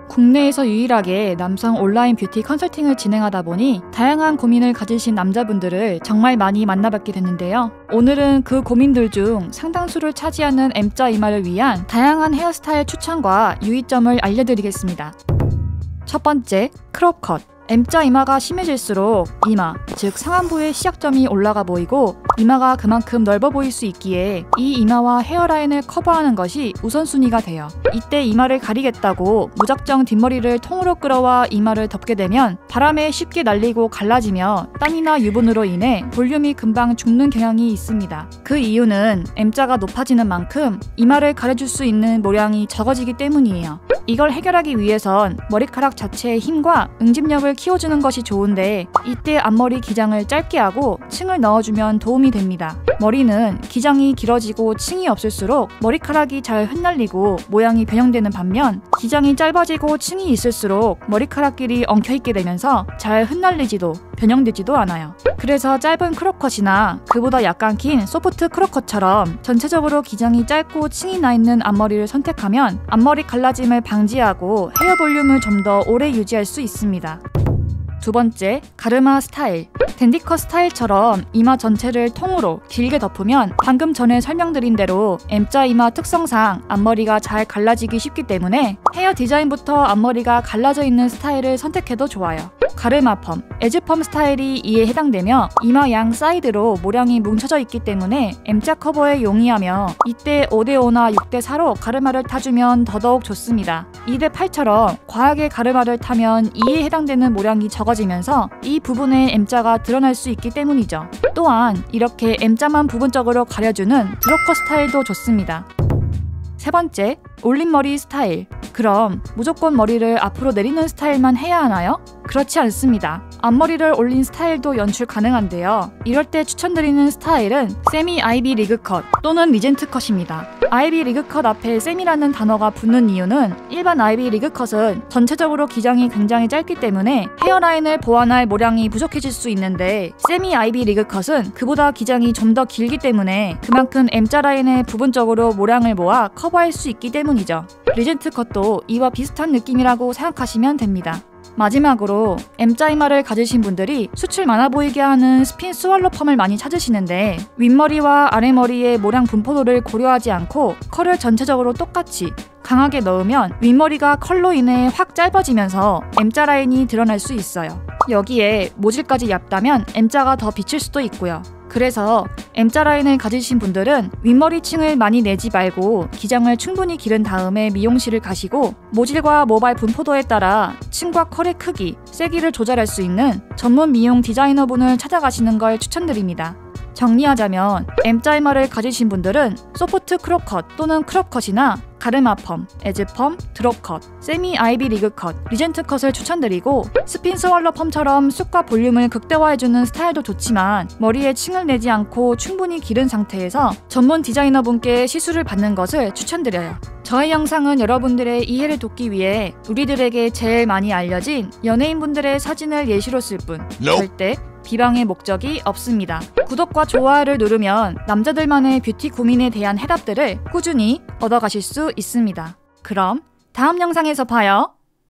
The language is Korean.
국내에서 유일하게 남성 온라인 뷰티 컨설팅을 진행하다 보니 다양한 고민을 가지신 남자분들을 정말 많이 만나뵙게 됐는데요. 오늘은 그 고민들 중 상당수를 차지하는 M자 이마를 위한 다양한 헤어스타일 추천과 유의점을 알려드리겠습니다. 첫 번째, 크롭컷. M자 이마가 심해질수록 이마, 즉 상안부의 시작점이 올라가 보이고 이마가 그만큼 넓어 보일 수 있기에 이 이마와 헤어라인을 커버하는 것이 우선순위가 돼요. 이때 이마를 가리겠다고 무작정 뒷머리를 통으로 끌어와 이마를 덮게 되면 바람에 쉽게 날리고 갈라지며 땀이나 유분으로 인해 볼륨이 금방 죽는 경향이 있습니다. 그 이유는 M자가 높아지는 만큼 이마를 가려줄 수 있는 모량이 적어지기 때문이에요. 이걸 해결하기 위해선 머리카락 자체의 힘과 응집력을 키워주는 것이 좋은데 이때 앞머리 기장을 짧게 하고 층을 넣어주면 도움이 됩니다. 머리는 기장이 길어지고 층이 없을수록 머리카락이 잘 흩날리고 모양이 변형되는 반면 기장이 짧아지고 층이 있을수록 머리카락끼리 엉켜있게 되면서 잘 흩날리지도 변형되지도 않아요. 그래서 짧은 크롭컷이나 그보다 약간 긴 소프트 크롭컷처럼 전체적으로 기장이 짧고 층이 나있는 앞머리를 선택하면 앞머리 갈라짐을 방지하고 헤어 볼륨을 좀 더 오래 유지할 수 있습니다. 두 번째, 가르마 스타일. 댄디컷 스타일처럼 이마 전체를 통으로 길게 덮으면 방금 전에 설명드린 대로 M자 이마 특성상 앞머리가 잘 갈라지기 쉽기 때문에 헤어 디자인부터 앞머리가 갈라져 있는 스타일을 선택해도 좋아요. 가르마 펌, 에즈펌 스타일이 이에 해당되며 이마 양 사이드로 모량이 뭉쳐져 있기 때문에 M자 커버에 용이하며 이때 5대5나 6대4로 가르마를 타주면 더더욱 좋습니다. 2대8처럼 과하게 가르마를 타면 이에 해당되는 모량이 적어지면서 이 부분에 M자가 드러날 수 있기 때문이죠. 또한 이렇게 M자만 부분적으로 가려주는 드롭컷 스타일도 좋습니다. 세 번째, 올림머리 스타일. 그럼 무조건 머리를 앞으로 내리는 스타일만 해야 하나요? 그렇지 않습니다. 앞머리를 올린 스타일도 연출 가능한데요. 이럴 때 추천드리는 스타일은 세미 아이비 리그컷 또는 리젠트 컷입니다. 아이비 리그컷 앞에 세미라는 단어가 붙는 이유는 일반 아이비 리그컷은 전체적으로 기장이 굉장히 짧기 때문에 헤어라인을 보완할 모량이 부족해질 수 있는데 세미 아이비 리그컷은 그보다 기장이 좀 더 길기 때문에 그만큼 M자 라인에 부분적으로 모량을 모아 커버할 수 있기 때문이죠. 리젠트 컷도 이와 비슷한 느낌이라고 생각하시면 됩니다. 마지막으로 M자 이마를 가지신 분들이 수출 많아 보이게 하는 스핀 스왈로 펌을 많이 찾으시는데 윗머리와 아래머리의 모량 분포도를 고려하지 않고 컬을 전체적으로 똑같이 강하게 넣으면 윗머리가 컬로 인해 확 짧아지면서 M자 라인이 드러날 수 있어요. 여기에 모질까지 얇다면 M자가 더 비칠 수도 있고요. 그래서 M자 라인을 가지신 분들은 윗머리층을 많이 내지 말고 기장을 충분히 기른 다음에 미용실을 가시고 모질과 모발 분포도에 따라 층과 컬의 크기, 세기를 조절할 수 있는 전문 미용 디자이너분을 찾아가시는 걸 추천드립니다. 정리하자면 M자 이마를 가지신 분들은 소프트 크롭컷 또는 크롭컷이나 가르마 펌, 에즈 펌, 드롭컷, 세미 아이비 리그 컷, 리젠트 컷을 추천드리고 스핀 스왈로 펌처럼 숱과 볼륨을 극대화해주는 스타일도 좋지만 머리에 층을 내지 않고 충분히 기른 상태에서 전문 디자이너분께 시술을 받는 것을 추천드려요. 저의 영상은 여러분들의 이해를 돕기 위해 우리들에게 제일 많이 알려진 연예인분들의 사진을 예시로 쓸 뿐 절대 비방의 목적이 없습니다. 구독과 좋아요를 누르면 남자들만의 뷰티 고민에 대한 해답들을 꾸준히 얻어가실 수 있습니다. 그럼 다음 영상에서 봐요.